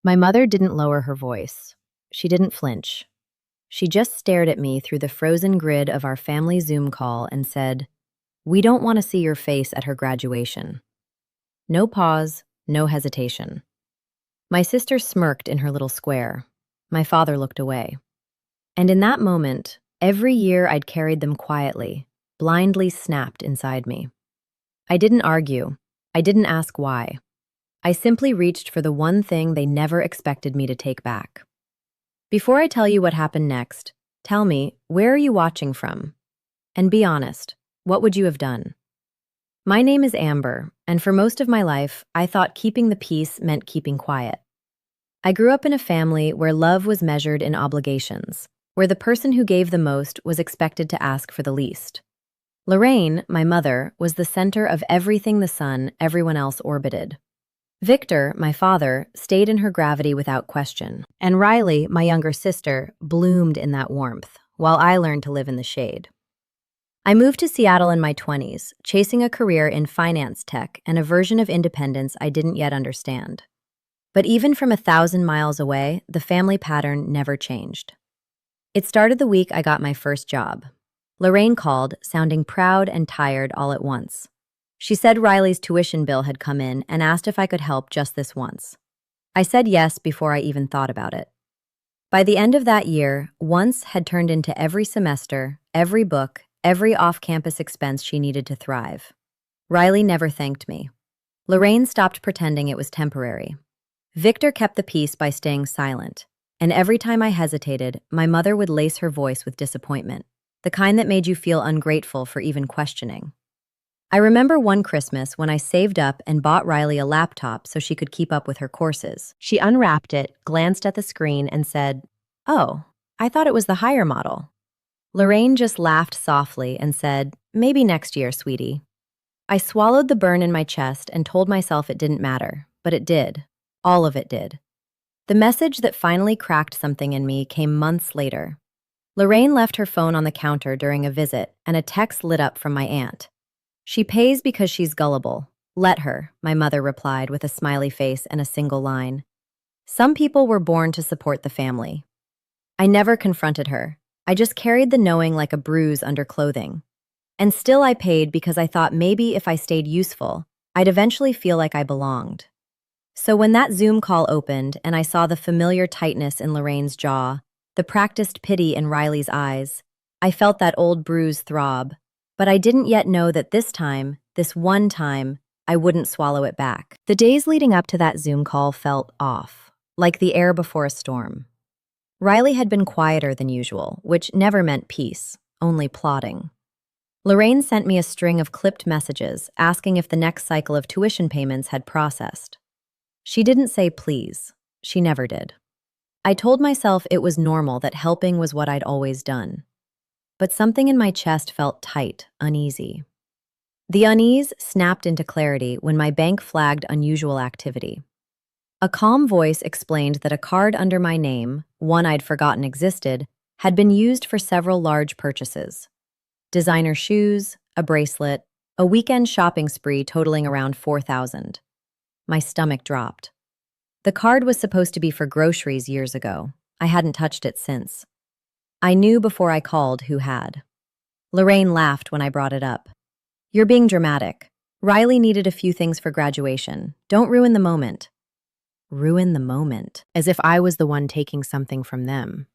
My mother didn't lower her voice. She didn't flinch. She just stared at me through the frozen grid of our family Zoom call and said, "We don't want to see your face at her graduation." No pause, no hesitation. My sister smirked in her little square. My father looked away. And in that moment, every year I'd carried them quietly, blindly snapped inside me. I didn't argue. I didn't ask why. I simply reached for the one thing they never expected me to take back. Before I tell you what happened next, tell me, where are you watching from? And be honest, what would you have done? My name is Amber, and for most of my life, I thought keeping the peace meant keeping quiet. I grew up in a family where love was measured in obligations, where the person who gave the most was expected to ask for the least. Lorraine, my mother, was the center of everything the sun everyone else orbited. Victor, my father, stayed in her gravity without question, and Riley, my younger sister, bloomed in that warmth, while I learned to live in the shade. I moved to Seattle in my 20s, chasing a career in finance tech and a version of independence I didn't yet understand. But even from 1,000 miles away, the family pattern never changed. It started the week I got my first job. Lorraine called, sounding proud and tired all at once. She said Riley's tuition bill had come in and asked if I could help just this once. I said yes before I even thought about it. By the end of that year, once had turned into every semester, every book, every off-campus expense she needed to thrive. Riley never thanked me. Lorraine stopped pretending it was temporary. Victor kept the peace by staying silent, and every time I hesitated, my mother would lace her voice with disappointment, the kind that made you feel ungrateful for even questioning. I remember one Christmas when I saved up and bought Riley a laptop so she could keep up with her courses. She unwrapped it, glanced at the screen, and said, "Oh, I thought it was the higher model." Lorraine just laughed softly and said, "Maybe next year, sweetie." I swallowed the burn in my chest and told myself it didn't matter, but it did. All of it did. The message that finally cracked something in me came months later. Lorraine left her phone on the counter during a visit, and a text lit up from my aunt. "She pays because she's gullible. Let her," my mother replied with a smiley face and a single line. Some people were born to support the family. I never confronted her. I just carried the knowing like a bruise under clothing. And still I paid because I thought maybe if I stayed useful, I'd eventually feel like I belonged. So when that Zoom call opened and I saw the familiar tightness in Lorraine's jaw, the practiced pity in Riley's eyes, I felt that old bruise throb. But I didn't yet know that this time, this one time, I wouldn't swallow it back. The days leading up to that Zoom call felt off, like the air before a storm. Riley had been quieter than usual, which never meant peace, only plotting. Lorraine sent me a string of clipped messages asking if the next cycle of tuition payments had processed. She didn't say please. She never did. I told myself it was normal, that helping was what I'd always done. But something in my chest felt tight, uneasy. The unease snapped into clarity when my bank flagged unusual activity. A calm voice explained that a card under my name, one I'd forgotten existed, had been used for several large purchases. Designer shoes, a bracelet, a weekend shopping spree totaling around $4,000. My stomach dropped. The card was supposed to be for groceries years ago. I hadn't touched it since. I knew before I called who had. Lorraine laughed when I brought it up. "You're being dramatic. Riley needed a few things for graduation. Don't ruin the moment." Ruin the moment, as if I was the one taking something from them.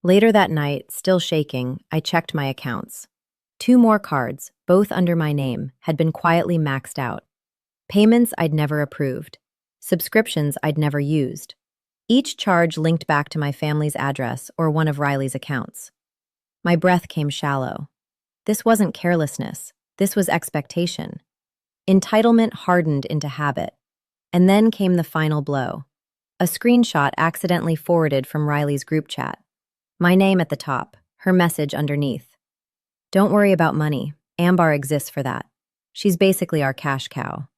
Later that night, still shaking, I checked my accounts. 2 more cards, both under my name, had been quietly maxed out. Payments I'd never approved. Subscriptions I'd never used. Each charge linked back to my family's address or one of Riley's accounts. My breath came shallow. This wasn't carelessness. This was expectation. Entitlement hardened into habit. And then came the final blow. A screenshot accidentally forwarded from Riley's group chat. My name at the top, her message underneath. "Don't worry about money. Amber exists for that. She's basically our cash cow."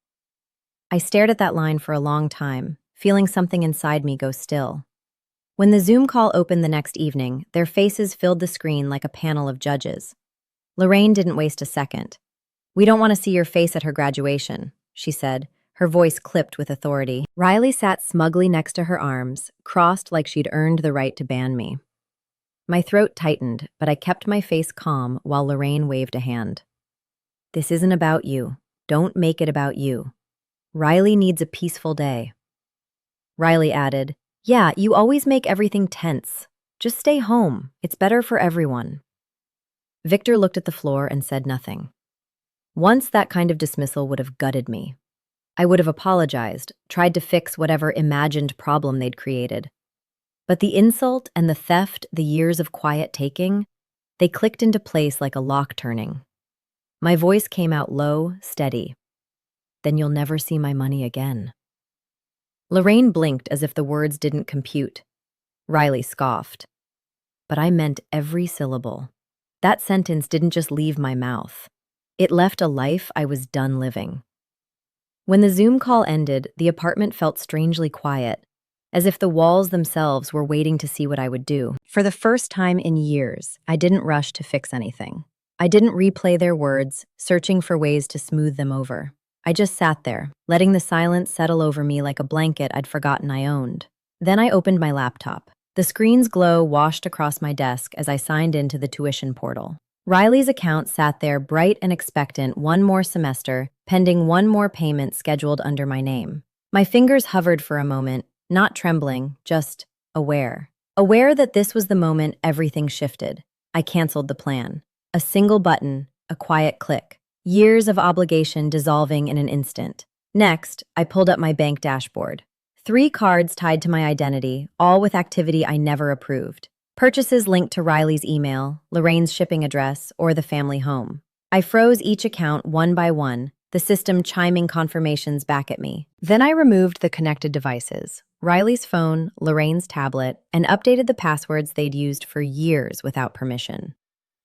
I stared at that line for a long time, feeling something inside me go still. When the Zoom call opened the next evening, their faces filled the screen like a panel of judges. Lorraine didn't waste a second. "We don't want to see your face at her graduation," she said, Her voice clipped with authority. Riley sat smugly next to her arms, crossed like she'd earned the right to ban me. My throat tightened, but I kept my face calm while Lorraine waved a hand. This isn't about you. Don't make it about you. Riley needs a peaceful day. Riley added, Yeah, you always make everything tense. Just stay home. It's better for everyone. Victor looked at the floor and said nothing. Once that kind of dismissal would have gutted me. I would have apologized, tried to fix whatever imagined problem they'd created. But the insult and the theft, the years of quiet taking, they clicked into place like a lock turning. My voice came out low, steady. Then you'll never see my money again. Lorraine blinked as if the words didn't compute. Riley scoffed. But I meant every syllable. That sentence didn't just leave my mouth. It left a life I was done living. When the Zoom call ended, the apartment felt strangely quiet, as if the walls themselves were waiting to see what I would do. For the first time in years, I didn't rush to fix anything. I didn't replay their words, searching for ways to smooth them over. I just sat there, letting the silence settle over me like a blanket I'd forgotten I owned. Then I opened my laptop. The screen's glow washed across my desk as I signed into the tuition portal. Riley's account sat there bright and expectant, one more semester, pending one more payment scheduled under my name. My fingers hovered for a moment, not trembling, just aware. Aware that this was the moment everything shifted. I canceled the plan. A single button, a quiet click. Years of obligation dissolving in an instant. Next, I pulled up my bank dashboard. 3 cards tied to my identity, all with activity I never approved. Purchases linked to Riley's email, Lorraine's shipping address, or the family home. I froze each account one by one, the system chiming confirmations back at me. Then I removed the connected devices, Riley's phone, Lorraine's tablet, and updated the passwords they'd used for years without permission.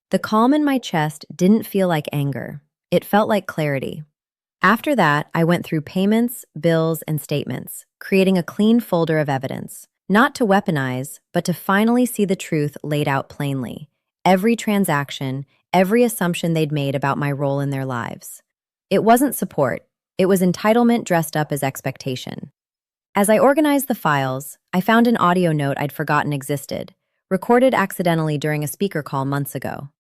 The calm in my chest didn't feel like anger. It felt like clarity. After that, I went through payments, bills, and statements, creating a clean folder of evidence. Not to weaponize, but to finally see the truth laid out plainly. Every transaction, every assumption they'd made about my role in their lives. It wasn't support. It was entitlement dressed up as expectation. As I organized the files, I found an audio note I'd forgotten existed, recorded accidentally during a speaker call months ago.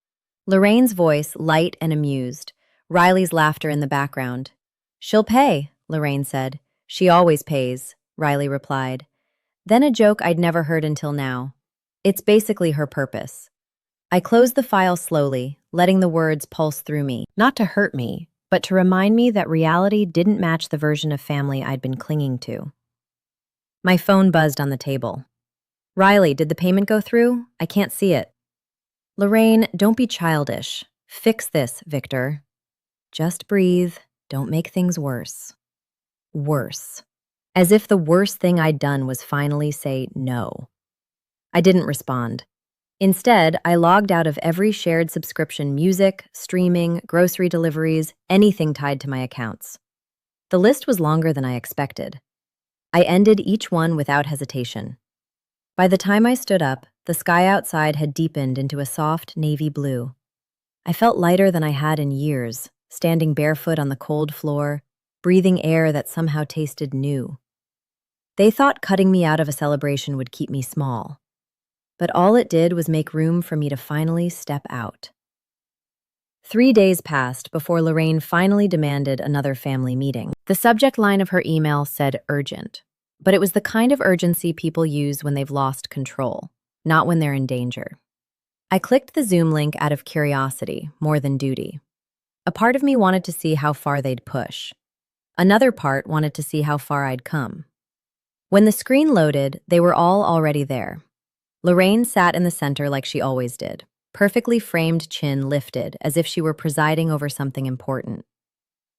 Lorraine's voice, light and amused. Riley's laughter in the background. She'll pay, Lorraine said. She always pays, Riley replied. Then a joke I'd never heard until now. It's basically her purpose. I closed the file slowly, letting the words pulse through me, not to hurt me, but to remind me that reality didn't match the version of family I'd been clinging to. My phone buzzed on the table. Riley, did the payment go through? I can't see it. Lorraine, don't be childish. Fix this, Victor. Just breathe. Don't make things worse. Worse. As if the worst thing I'd done was finally say no. I didn't respond. Instead, I logged out of every shared subscription: music, streaming, grocery deliveries, anything tied to my accounts. The list was longer than I expected. I ended each one without hesitation. By the time I stood up, the sky outside had deepened into a soft navy blue. I felt lighter than I had in years, standing barefoot on the cold floor, breathing air that somehow tasted new. They thought cutting me out of a celebration would keep me small. But all it did was make room for me to finally step out. 3 days passed before Lorraine finally demanded another family meeting. The subject line of her email said urgent, but it was the kind of urgency people use when they've lost control, not when they're in danger. I clicked the Zoom link out of curiosity, more than duty. A part of me wanted to see how far they'd push. Another part wanted to see how far I'd come. When the screen loaded, they were all already there. Lorraine sat in the center like she always did, perfectly framed chin lifted as if she were presiding over something important.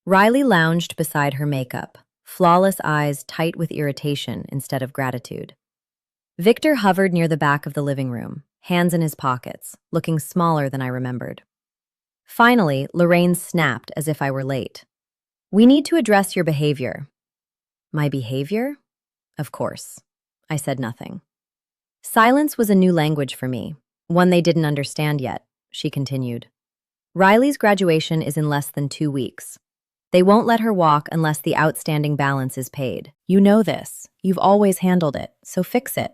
Riley lounged beside her makeup, flawless eyes tight with irritation instead of gratitude. Victor hovered near the back of the living room, hands in his pockets, looking smaller than I remembered. Finally, Lorraine snapped as if I were late. We need to address your behavior. My behavior? Of course. I said nothing. Silence was a new language for me, one they didn't understand yet, she continued. Riley's graduation is in less than 2 weeks. They won't let her walk unless the outstanding balance is paid. You know this. You've always handled it, so fix it.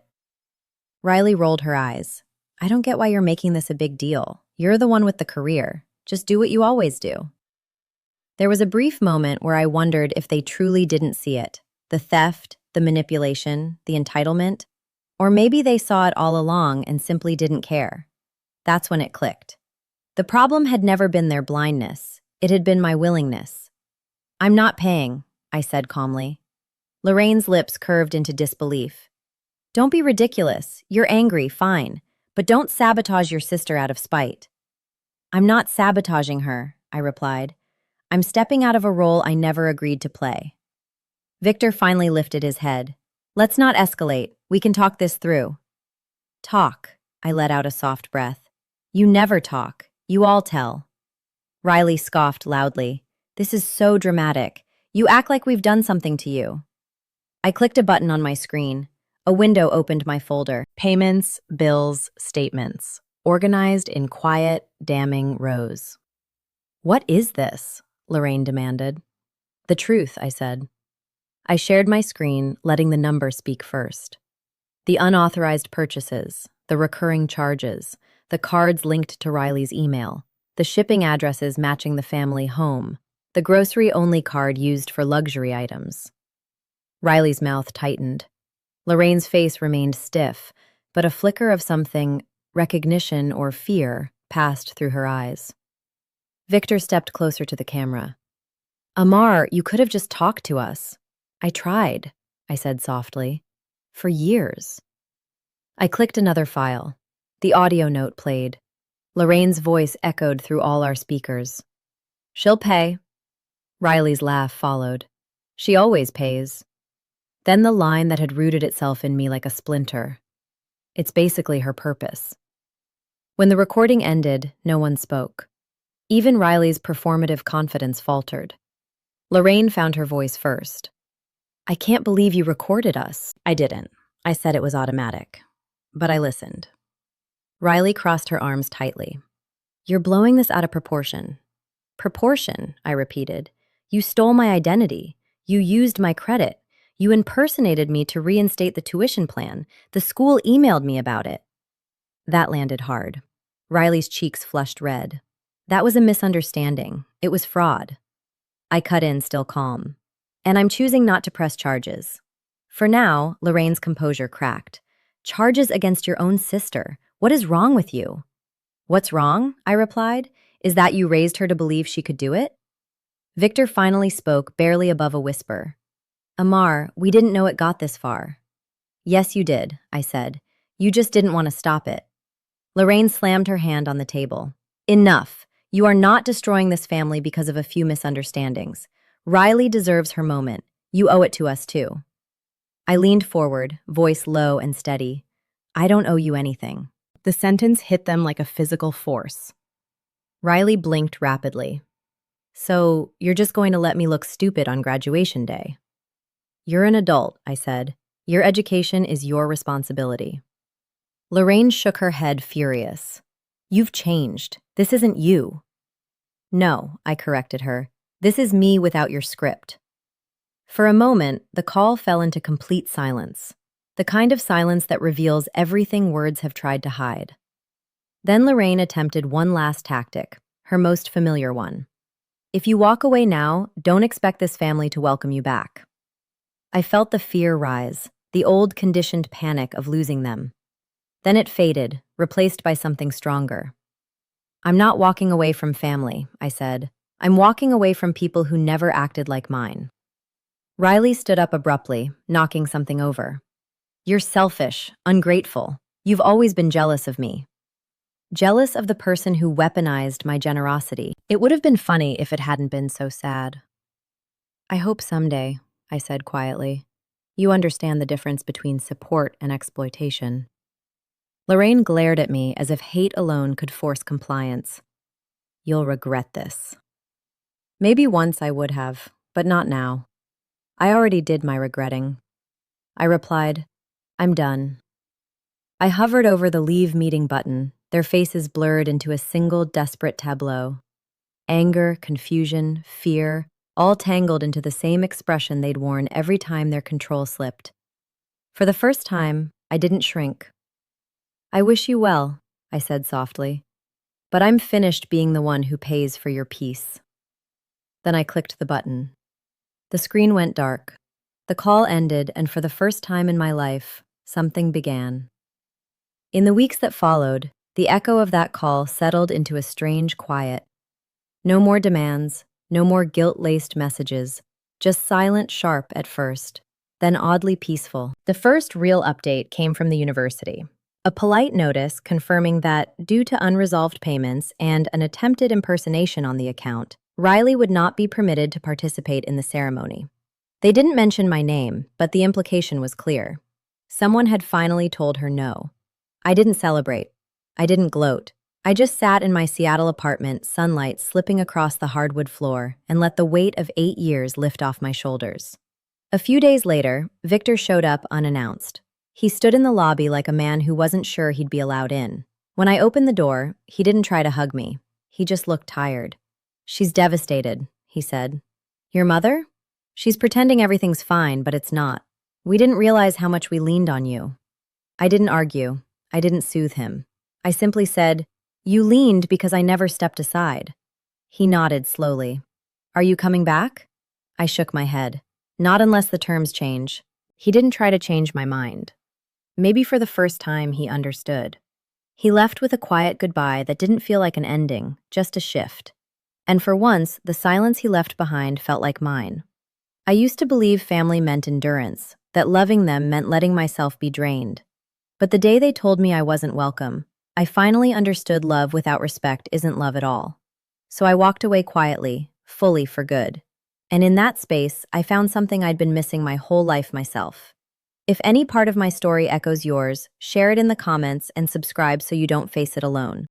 Riley rolled her eyes. I don't get why you're making this a big deal. You're the one with the career. Just do what you always do. There was a brief moment where I wondered if they truly didn't see it. The theft, the manipulation, the entitlement. Or maybe they saw it all along and simply didn't care. That's when it clicked. The problem had never been their blindness. It had been my willingness. I'm not paying, I said calmly. Lorraine's lips curved into disbelief. Don't be ridiculous. You're angry, fine. But don't sabotage your sister out of spite. I'm not sabotaging her, I replied. I'm stepping out of a role I never agreed to play. Victor finally lifted his head. Let's not escalate. We can talk this through. Talk, I let out a soft breath. You never talk. You all tell. Riley scoffed loudly. This is so dramatic. You act like we've done something to you. I clicked a button on my screen. A window opened my folder. Payments, bills, statements. Organized in quiet, damning rows. What is this? Lorraine demanded. The truth, I said. I shared my screen, letting the number speak first. The unauthorized purchases, the recurring charges, the cards linked to Riley's email, the shipping addresses matching the family home, the grocery-only card used for luxury items. Riley's mouth tightened. Lorraine's face remained stiff, but a flicker of something, recognition or fear, passed through her eyes. Victor stepped closer to the camera. Amar, you could have just talked to us. I tried, I said softly. For years. I clicked another file. The audio note played. Lorraine's voice echoed through all our speakers. She'll pay. Riley's laugh followed. She always pays. Then the line that had rooted itself in me like a splinter. It's basically her purpose. When the recording ended, no one spoke. Even Riley's performative confidence faltered. Lorraine found her voice first. I can't believe you recorded us. I didn't. I said it was automatic. But I listened. Riley crossed her arms tightly. You're blowing this out of proportion. Proportion, I repeated. You stole my identity. You used my credit. You impersonated me to reinstate the tuition plan. The school emailed me about it. That landed hard. Riley's cheeks flushed red. That was a misunderstanding. It was fraud. I cut in, still calm. And I'm choosing not to press charges. For now, Lorraine's composure cracked. Charges against your own sister. What is wrong with you? What's wrong? I replied. Is that you raised her to believe she could do it? Victor finally spoke, barely above a whisper. Amar, we didn't know it got this far. Yes, you did, I said. You just didn't want to stop it. Lorraine slammed her hand on the table. Enough. You are not destroying this family because of a few misunderstandings. Riley deserves her moment. You owe it to us, too. I leaned forward, voice low and steady. I don't owe you anything. The sentence hit them like a physical force. Riley blinked rapidly. So, you're just going to let me look stupid on graduation day? You're an adult, I said. Your education is your responsibility. Lorraine shook her head, furious. You've changed. This isn't you. No, I corrected her. This is me without your script. For a moment, the call fell into complete silence, the kind of silence that reveals everything words have tried to hide. Then Lorraine attempted one last tactic, her most familiar one. If you walk away now, don't expect this family to welcome you back. I felt the fear rise, the old conditioned panic of losing them. Then it faded, replaced by something stronger. I'm not walking away from family, I said. I'm walking away from people who never acted like mine. Riley stood up abruptly, knocking something over. You're selfish, ungrateful. You've always been jealous of me. Jealous of the person who weaponized my generosity. It would have been funny if it hadn't been so sad. I hope someday, I said quietly, you understand the difference between support and exploitation. Lorraine glared at me as if hate alone could force compliance. You'll regret this. Maybe once I would have, but not now. I already did my regretting. I replied, I'm done. I hovered over the leave meeting button, their faces blurred into a single desperate tableau. Anger, confusion, fear, all tangled into the same expression they'd worn every time their control slipped. For the first time, I didn't shrink. "I wish you well," I said softly, "but I'm finished being the one who pays for your peace." Then I clicked the button. The screen went dark. The call ended, and for the first time in my life, something began. In the weeks that followed, the echo of that call settled into a strange quiet. No more demands, no more guilt-laced messages, just silent, sharp at first, then oddly peaceful. The first real update came from the university. A polite notice confirming that, due to unresolved payments and an attempted impersonation on the account, Riley would not be permitted to participate in the ceremony. They didn't mention my name, but the implication was clear. Someone had finally told her no. I didn't celebrate. I didn't gloat. I just sat in my Seattle apartment, sunlight slipping across the hardwood floor, and let the weight of 8 years lift off my shoulders. A few days later, Victor showed up unannounced. He stood in the lobby like a man who wasn't sure he'd be allowed in. When I opened the door, he didn't try to hug me. He just looked tired. "She's devastated," he said. "Your mother? She's pretending everything's fine, but it's not. We didn't realize how much we leaned on you." I didn't argue. I didn't soothe him. I simply said, "You leaned because I never stepped aside." He nodded slowly. "Are you coming back?" I shook my head. "Not unless the terms change." He didn't try to change my mind. Maybe for the first time, he understood. He left with a quiet goodbye that didn't feel like an ending, just a shift. And for once, the silence he left behind felt like mine. I used to believe family meant endurance, that loving them meant letting myself be drained. But the day they told me I wasn't welcome, I finally understood love without respect isn't love at all. So I walked away quietly, fully for good. And in that space, I found something I'd been missing my whole life myself. If any part of my story echoes yours, share it in the comments and subscribe so you don't face it alone.